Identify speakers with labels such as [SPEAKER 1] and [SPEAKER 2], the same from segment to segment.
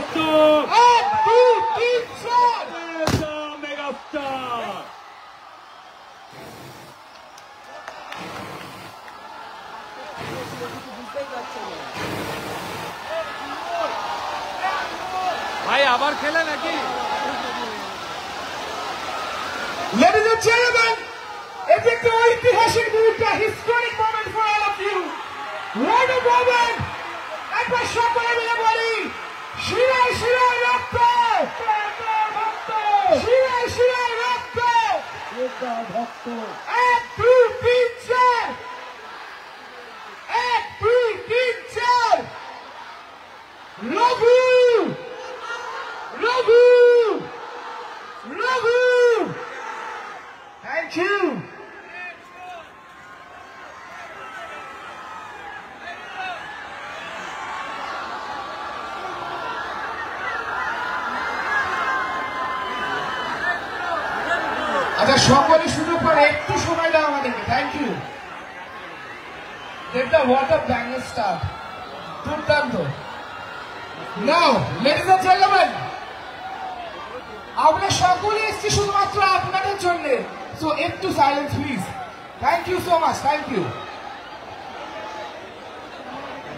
[SPEAKER 1] Megastar
[SPEAKER 2] 1 2 3 4
[SPEAKER 1] megastar ভাই আবার খেলে নাকি
[SPEAKER 2] Ladies and gentlemen, it's a ঐতিহাসিক মুহূর্ত, historic moment for all of you. What a moment! একবার সকলে মিলে বলি, শিরায় শিরায় রক্ত, শিরায় শিরায় রক্ত, 1 2 3 4, 1 2 3 4, রঘু রঘু রঘু, thank you. আচ্ছা সকলে সুযোগ পরে একটু সময় দাও আমাদেরকে, thank you. Get the water banger start. দুর্দান্ত। Now, ladies and gentlemen, আমরা সকলে এসেছি শুধুমাত্র আপনাদের জন্য, সো একটু silence please. Thank you so much, thank you.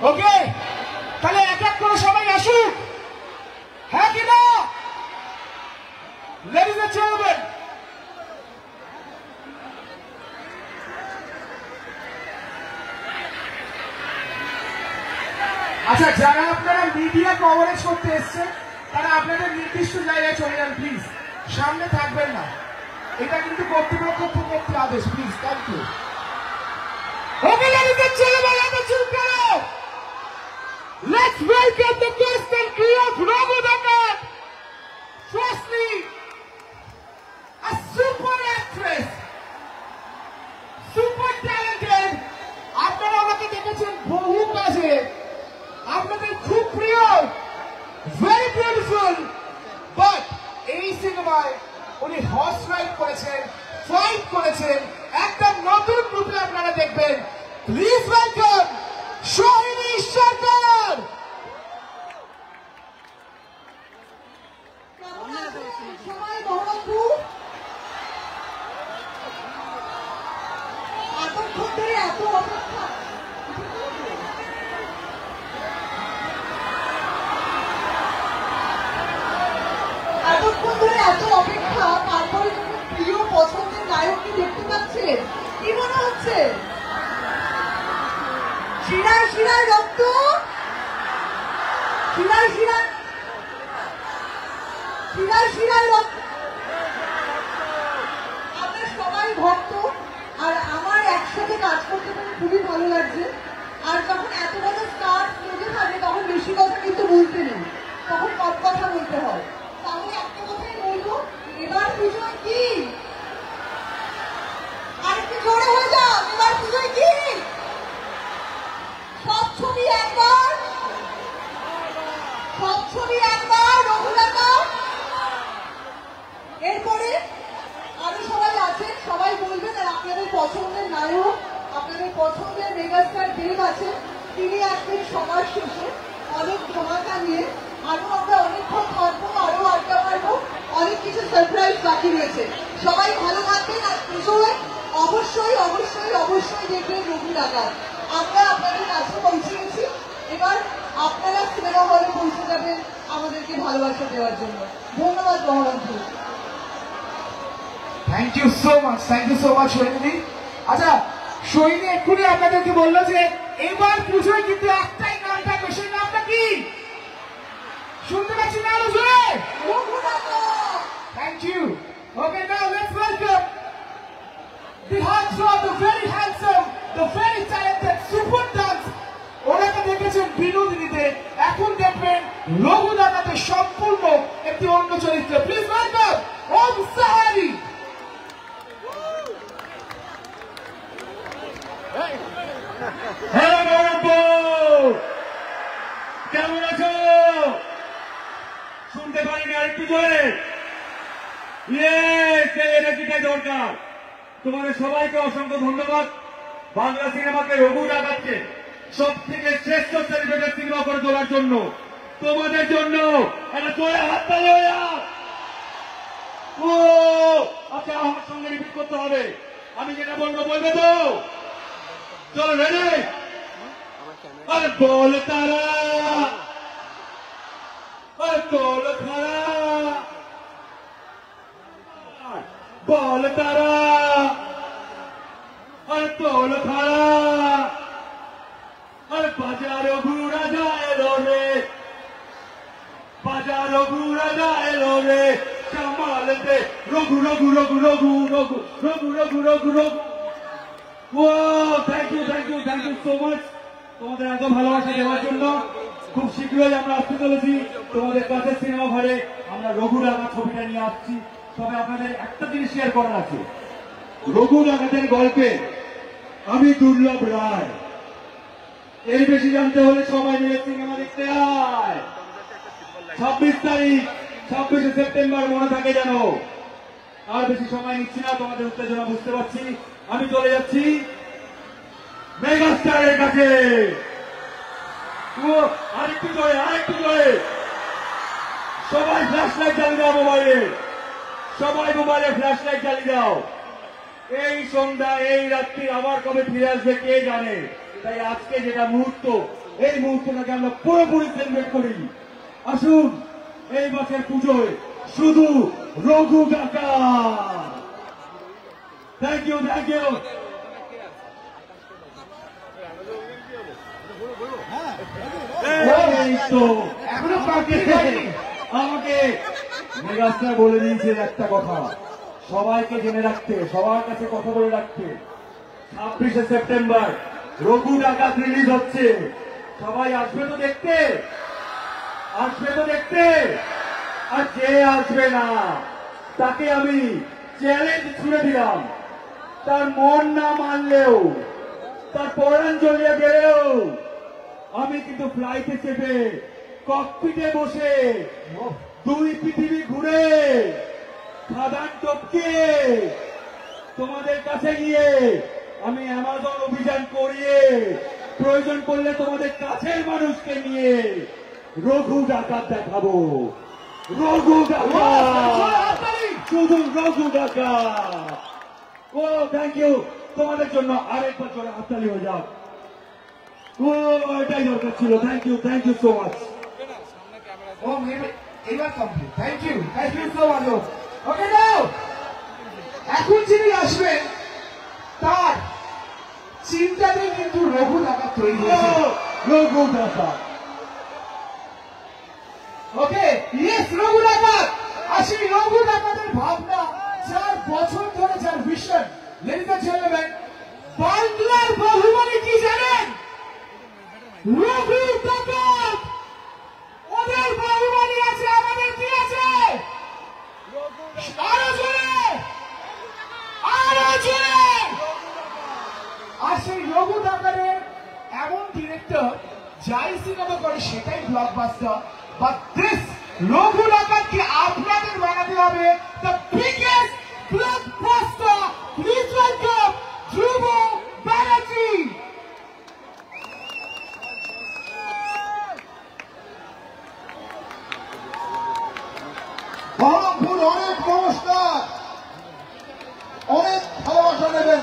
[SPEAKER 2] Okay, তাহলে এক এক করে সবাই আসুক, হ্যাঁ কি না? লেডিজ এন্ড জেন্টলম্যান, আচ্ছা যারা আপনারা মিডিয়া কভারেজ করতে এসছেন তারা আপনাদের নির্দিষ্ট জায়গায় চলে যান প্লিজ, সামনে থাকবেন না, এটা কিন্তু কর্তৃপক্ষ থেকে একটি আদেশ, please. Thank you. Okay ladies and gentleman, আমরা শুরু করো। Let's welcome the guest and crew of Raghu Dakat. Firstly a super actress, super talented, আপনারা আমাকে দেখেছেন বহু কাজে, আপনাদের খুব প্রিয়, ভেরি বিউটিফুল, বাট এই সিনেমায় উনি হর্স রাইড করেছেন, ফাইট করেছেন, একটা নতুন রূপে আপনারা দেখবেন। প্লিজ ওয়েলকাম সোহিনী সরকার।
[SPEAKER 3] এতক্ষণ ধরে এত অপেক্ষা, তারপরে যখন প্রিয় পছন্দের নায়ককে দেখতে পাচ্ছেন, কি মনে হচ্ছে? শিরায় শিরায় রক্ত, শিরায় শিরায় শিরায় শিরায় রক্ত। আমরা সবাই ভক্ত, আর আমার একসাথে কাজ করতে পেরে খুবই ভালো লাগছে। আর যখন এত বড় স্টার স্টেজে থাকে তখন বেশি কথা কিন্তু বলতে নেই, তখন কম কথা বলতে হয়। তাহলে একটা কথাই বলবো, এবার পুজোয় কি? আরেকটু জোরে হয়ে যাও, এবার পুজোয় কি? সব ছবি একবার, সব ছবি একবার রঘুদাদা। এরপরে আরো সবাই আছেন, সবাই বলবেন, আর আপনাদের পছন্দের নায়ক, আপনাদের পছন্দের মেগাস্টার দেব আছেন, তিনি আসবেন সবার শেষে অনেক ধমাকা নিয়ে। আরো আমরা অনেকক্ষণ থাকবো, আরো আড্ডা মারবো, অনেক কিছু সারপ্রাইজ বাকি রয়েছে। সবাই ভালো থাকবেন, আর পুজোয় অবশ্যই অবশ্যই অবশ্যই দেখবেন রঘু ডাকাত। আমরা আপনাদের কাছে পৌঁছে গেছি, এবার আপনারা সিনেমা হলে পৌঁছে যাবেন আমাদেরকে ভালোবাসা দেওয়ার জন্য। ধন্যবাদ Baharampur.
[SPEAKER 2] Thank you so much, thank you so much Sohini. আচ্ছা সোহিনী এক্ষুনি আপনাদেরকে বললো যে এবার পুজোয় কিন্তু একটাই নাম থাকবে, সেই নামটা কি শুনতে পাচ্ছি না? আরো জোরে। Thank you. Okay, now let's welcome the hands of the very handsome, the very talented super dance. ওনাকে দেখেছেন বিনোদিনীতে, এখন দেখবেন রঘু দাদাতে সম্পূর্ণ একটি অন্য চরিত্র। Please welcome Om sehri.
[SPEAKER 1] Hello Baharampur, কেমন আছো? শুনতে পারিনি, আরেকটু জোরে। এনার্জিটাই দরকার। তোমাদের সবাইকে অসংখ্য ধন্যবাদ। বাংলা সিনেমাকে রঘু ডাকাতকে সব থেকে শ্রেষ্ঠ সেলিব্রেটেড সিনেমা করে তোলার জন্য তোমাদের জন্য একটা জোরে হাততালি হয়ে যাক। ও আচ্ছা, আমার সঙ্গে রিপিট করতে হবে। আমি যেটা বলবো বলবে তো? চলো রেডি? আরে বল তারা, আরে বল তারা, বল তারা, আরে তোল তারা, আরে বাজারো ঘুরা যায় রে, বাজারো ঘুরা যায় রে, সামালতে রঘু রঘু রঘু রঘু রঘু রঘু রঘু রঘু রঘু। ও থ্যাংক ইউ সো মাচ তোমাদের এত ভালোবাসা দেওয়ার জন্য। খুব শীঘ্রই আমরা আসতে চলেছি তোমাদের কাছে সিনেমা ঘরে। আমরা রঘু ডাকাত ছবিটা নিয়ে আসছি। তবে আপনাদের একটা জিনিস শেয়ার করার আছে। রঘু ডাকাতের গল্পে আমি দুর্লভ রায়। এর বেশি জানতে হলে সবাই মিলে সিনেমা দেখতে আয়। 26 তারিখ, 26শে সেপ্টেম্বর মনে থাকে যেন। আর বেশি সময় নিচ্ছি না, তোমাদের উত্তেজনা বুঝতে পারছি। আমি চলে যাচ্ছি মেগাস্টারের কাছে। আরেকটু জোরে সবাই ফ্ল্যাশ লাইট জ্বালিয়ে দাও মোবাইলে, সবাই মোবাইলে ফ্ল্যাশ লাইট জ্বালিয়ে দাও। এই সন্ধ্যা, এই রাত্রি আবার কবে ফিরে আসবে কে জানে। তাই আজকে যেটা মুহূর্ত, এই মুহূর্তটাকে আমরা পুরোপুরি সেলিব্রেট করি। আসুন এই মাসের পুজোয় শুধু রঘু ডাকাত। থ্যাংক ইউ এই তো
[SPEAKER 2] এখনো কমপ্লিট হয়নি।
[SPEAKER 1] আমাকে মেগাস্টার বলে দিয়েছে একটা কথা, সবাইকে জেনে রাখতে, সবার কাছে কথা বলে রাখতে। 26শে সেপ্টেম্বর রঘু ডাকাত রিলিজ হচ্ছে। সবাই আসবে তো দেখতে, আর যে আসবে না তাকে আমি চ্যালেঞ্জ ছুড়ে দিলাম। তার মন না মানলেও, তার পরাণ জ্বলিয়ে গেলেও আমি কিন্তু ফ্লাইটে চেপে ককপিটে বসে 2 পৃথিবী ঘুরে খাদান টপকে তোমাদের কাছে গিয়ে আমি অ্যামাজন অভিযান করিয়ে প্রয়োজন পড়লে তোমাদের কাছের মানুষকে নিয়ে রঘু ডাকাত দেখাবো। রঘু ডাকাত, শুধু রঘু ডাকাত। ও থ্যাংক ইউ, তোমাদের জন্য আরেকবার চলে হাততালি হয়ে যাক। ও এটাই দরকার ছিল। Thank you so much.
[SPEAKER 2] ও এবার complete. Thank you so much. Okay now, এখন যিনি আসবেন তার চিন্তাতে কিন্তু রঘু ডাকাত তৈরি হয়েছে।
[SPEAKER 1] রঘু ডাকাত,
[SPEAKER 2] ওকে ইয়েস, রঘু ডাকাত। আসি রঘু ডাকাতের ভাবনা, 4 বছর ধরে যার ভিশন। লেডিজ এন্ড জেন্টলম্যান, বাংলার বাহুবলী কি জানেন? রঘু ডাকাত। ওদের বাহুবলী আছে, আমাদের কি আছে? আরো জোরে, আরো জোরে। আর সেই রঘু ডাকাতের এমন ডিরেক্টর যাই সিনেমা করে সেটাই ব্লকবাস্টার। বাট দিস রঘু ডাকাতকে আপনাদের বানাতে হবে the biggest blockbuster. Please welcome Dhruba Banerjee.
[SPEAKER 4] Berhampore অনেক নমস্কার, অনেক ভালোবাসা নেবেন।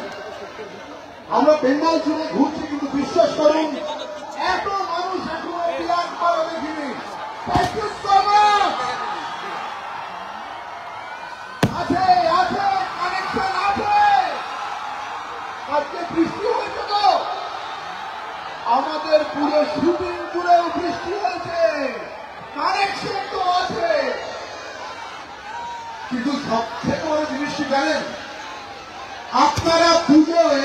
[SPEAKER 4] আমরা বেঙ্গল জুড়ে ঘুরছি, কিন্তু বিশ্বাস করুন এত মানুষ এখনো বিরাট করা দেখিনি। Thank you so much. আছে কানেকশন আছে। আজকে বৃষ্টি হয়েছে তো, আমাদের পুরো শুটিং পুরেও বৃষ্টি হয়েছে, কানেকশন তো আছে। কিন্তু সবথেকে বড় জিনিস কি জানেন? আপনারা পুজোয়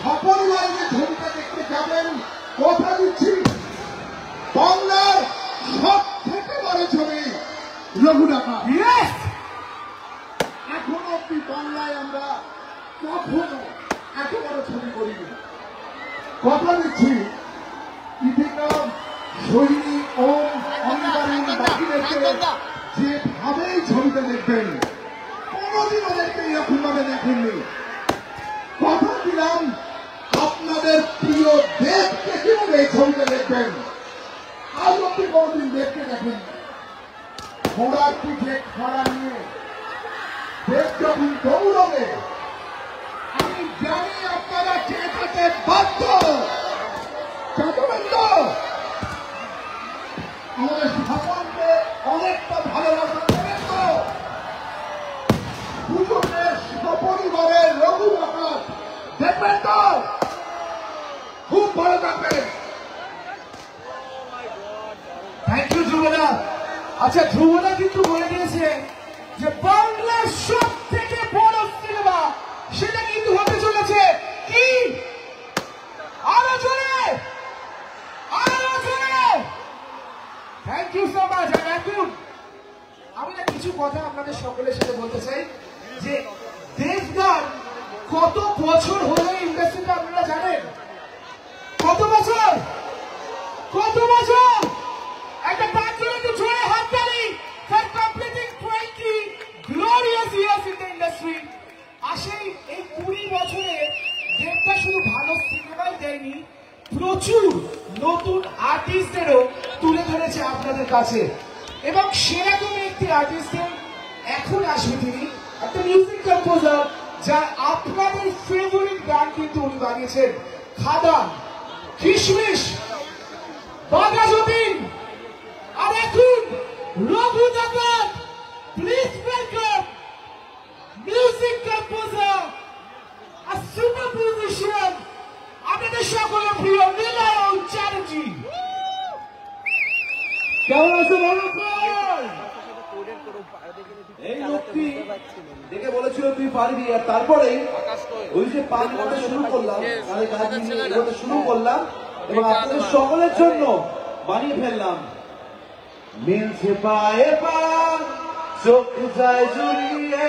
[SPEAKER 4] সপরিবারে যে ছবিটা দেখতে যাবেন, কথা দিচ্ছি বাংলার সব থেকে বড় ছবি রঘু ডাকাত। এখনো অব্দি বাংলায় আমরা কখনো এত বড় ছবি করিনি। কথা দিচ্ছি ইতিকাম সৈনিক ওম অনিবারণ বাকিদেরকে যেভাবে ছবিটা দেখবেন, কোনদিন ওদেরকে এরকম ভাবে দেখেননি। কথা দিলাম আপনাদের প্রিয় দেবকে কিভাবে এই ছবিটা দেখবেন। আজ অব্দি কোনদিন দেখতে দেখেন। ঘোড়ার পিঠে খরা নিয়ে দেশ যখন দৌড়বে, আমি জানি আপনারা চেঁচাতে বাধ্য। চেঁচাবেন তো? আমাদের স্থাপনকে অনেকটা ভালোবাসা দেবেন তো? দুজনের সপরিবারের লঘু আকার দেখবেন তো? খুব ভালো থাকবেন।
[SPEAKER 2] থ্যাংক ইউ ধ্রুবদা। আচ্ছা, ধ্রুবদা কিন্তু বলে দিয়েছে যে বাংলার সব থেকে বড় সিনেমা সেটা কিন্তু হতে চলেছে কি? আরো জোরে, আরো জোরে। Thank you so much. এখন আমি না কিছু কথা আপনাদের সকলের সাথে বলতে চাই যে দেশগান কত বছর হলো ইন্ডাস্ট্রিতে আপনারা জানেন? কত বছর? কত বছর? একটা তার জন্য একটু জোরে হাততালি for completing 20 glorious years in the industry। আসেই এই 20 বছরে দেবটা শুধু ভালো সিনেমাই দেয়নি, প্রচুর নতুন আর্টিস্টদেরও তুলে ধরেছে আপনাদের কাছে। এবং সেরকম একটি আর্টিস্টের এখন আসবে তিনি, একটা মিউজিক কম্পোজার, যার আপনাদের ফেভারিট গান কিন্তু উনি বানিয়েছেন। খাদান, কিশমিশ, বাঘাযতীন, আর এখন রঘু ডাকাত। Please welcome music composer, a super musician, আপনাদের সকলের প্রিয় নীলায়ন চ্যাটার্জি।
[SPEAKER 1] কেমন আছে বলো? এই লোকটি দেখে বলেছিল তুই পারবি, আর তারপরে ওই যে পাঁচ গানটা শুরু করলাম, তাহলে গান নিয়ে শুরু করলাম এবং আপনাদের সকলের জন্য বানিয়ে ফেললাম। মিলছে পায়ে পা, চোখ যায় জুড়িয়ে,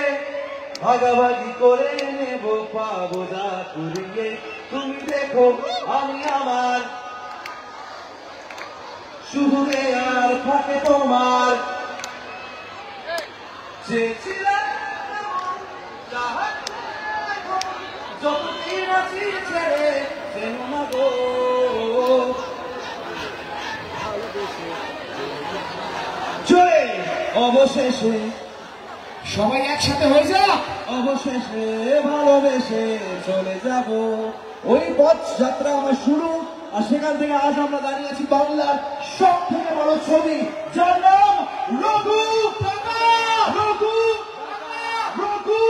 [SPEAKER 1] ভাগাভাগি করে নেব, পাবো দা কুড়িয়ে। তুমি দেখো আমি আমার, শুধু আর থাকে তোমার। চেয়েছিলাম যতদিন আছি ছেড়ে যেন না গো। চলে অবশেষে
[SPEAKER 2] সবাই একসাথে হয়ে যা,
[SPEAKER 1] অবশেষে ভালোবেসে চলে যাব। ওই পথ যাত্রা আমার শুরু, আর সেখান থেকে আজ আমরা দাঁড়িয়ে আছি বাংলার সব থেকে বড় ছবি, যার নাম রঘু। রঘু, রঘু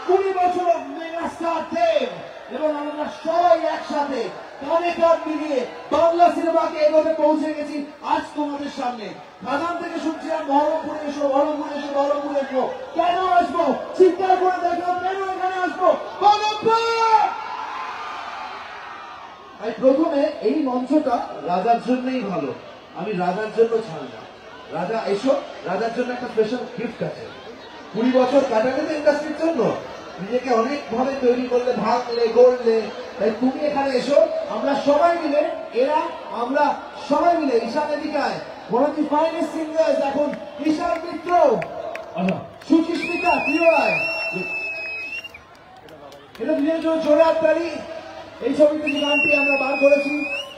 [SPEAKER 1] 20 বছর মেগাস্টার দেব এবং আমরা সবাই একসাথে কানে কান মিলিয়ে বাংলা সিনেমাকে এভাবে পৌঁছে গেছি আজ তোমাদের সামনে। খাদান থেকে শুনছিলাম বহরমপুরে এসো, বহরমপুরে এসো, বহরমপুরে এসো। কেন আসবো? চিন্তা করে দেখলাম কেন এখানে আসবো। তাই প্রথমে এই মঞ্চটা রাজার জন্যই ভালো, আমি রাজার জন্য ছাড়লাম। রাজা এসো, রাজার জন্য একটা স্পেশাল গিফট আছে। 20 বছর কাটালে তো ইন্ডাস্ট্রির জন্য, নিজেকে অনেক ভাবে তৈরি করলে, ভাঙলে গড়লে, তাই তুমি এখানে এসো। আমরা সবাই মিলে, আমরা সবাই মিলে ঈশান এদিকায় one of the finest singers এখন ঈশান মিত্র, সুচিস্মিতা, প্রিয় এটা দুজনের জন্য জোরে হাততালি। এই ছবিতে যে গানটি আমরা বার করেছি,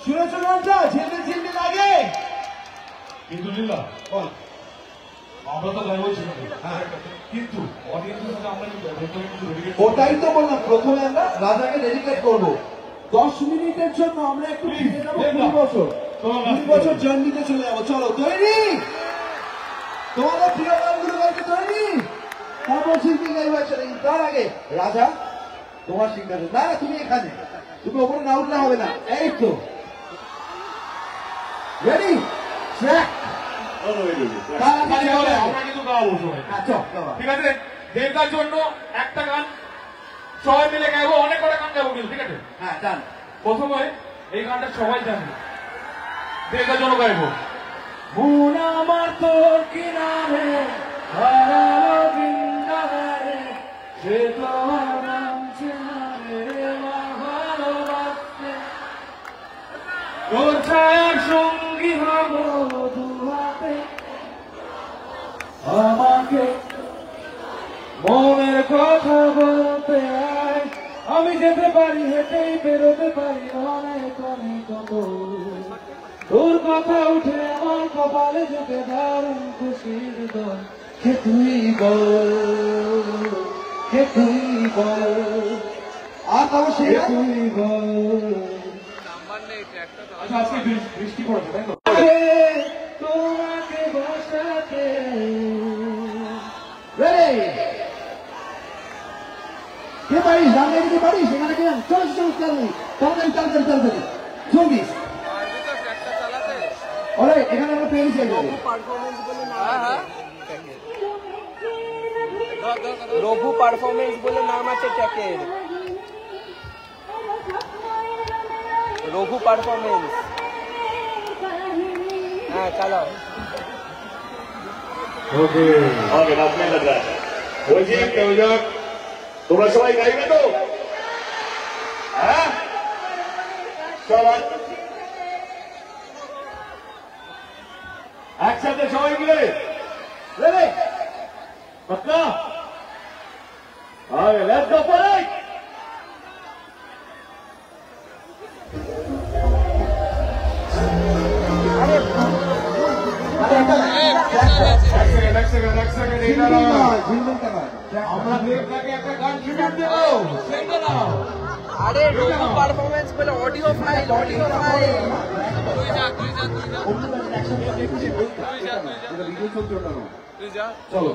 [SPEAKER 1] শুনেছ গানটা? ঝিলমিল ঝিলমিল লাগে
[SPEAKER 5] কিন্তু লীলা বল, আমরা তো গাইবো কিন্তু অডিয়েন্সের সাথে আমরা
[SPEAKER 1] ওটাই তো বললাম, প্রথমে আমরা রাজাকে ডেডিকেট করবো 10 মিনিটের জন্য। আমরা একটু ফিরে যাবো 20 বছর জার্নিতে চলে যাবো। চলো, তৈরি? তোমাদের প্রিয় গানগুলো গাইতে তৈরি? তারপর শিল্পী গাইবো একসাথে। তার আগে রাজা তোমার সিঙ্গারে, না তুমি এখানে, তুমি ওপরে না উঠলে হবে না। এই তো রেডি, ট্র্যাক।
[SPEAKER 5] আমরা কিন্তু গাওয়াবো সবাই, ঠিক আছে? দেবদার জন্য একটা গান সবাই মিলে গাইবো, অনেক কটা গান গাইবো কিন্তু, ঠিক আছে?
[SPEAKER 1] হ্যাঁ ডান।
[SPEAKER 5] প্রথমে এই গানটা সবাই জানে, দেবদার জন্য গাইবো।
[SPEAKER 1] মন আমার তোর কিনারে হারালো বৃন্দাবনে, সে তো আর নামছে না রে ভালোবাসতে। তোর ছায়ার সঙ্গী হব দুহাতে, আমাকে মনের কথা বলতে আয়। আমি যেতে পারি, হেঁটেই বেরোতে পারি অনেক অনেক দূর। তোর কথা উঠে আমার কপালে ঝুঁকে দারুণ খুশির দল কে তুই বল কে তুই বল
[SPEAKER 4] আর কারো
[SPEAKER 1] কে
[SPEAKER 4] সেই
[SPEAKER 1] তুই বল
[SPEAKER 5] আচ্ছা আজকে বৃষ্টি পড়েছে তাই তো
[SPEAKER 1] তোমাকে বসাতে
[SPEAKER 4] কে পারিস রান্না দিতে পারিস এখানে কে চল চল চল তাড়াতাড়ি তাড়াতাড়ি তাড়াতাড়ি চব্বিশ ওরে এখানে আমরা পেয়ে গেছি
[SPEAKER 6] রঘু পারফরমেন্স বলে নাম আছে ট্যাকের রঘু পারফরমেন্স হ্যাঁ চালাও
[SPEAKER 1] ওকে
[SPEAKER 7] ওকে নাচনে লগ रहा है বলছি তোমরা সবাই গাইবে তো হ্যাঁ সবাই
[SPEAKER 1] একসাথে সবাই মিলে রেডি পাক্কা okay let's go for it
[SPEAKER 5] এক সেকেন্ড এটা আমরা দেবদাকে একটা গান ট্রিবিউট দেব সেইটা নাও
[SPEAKER 6] আরে রঘু পারফরমেন্স বলে অডিও ফাইল
[SPEAKER 5] চলো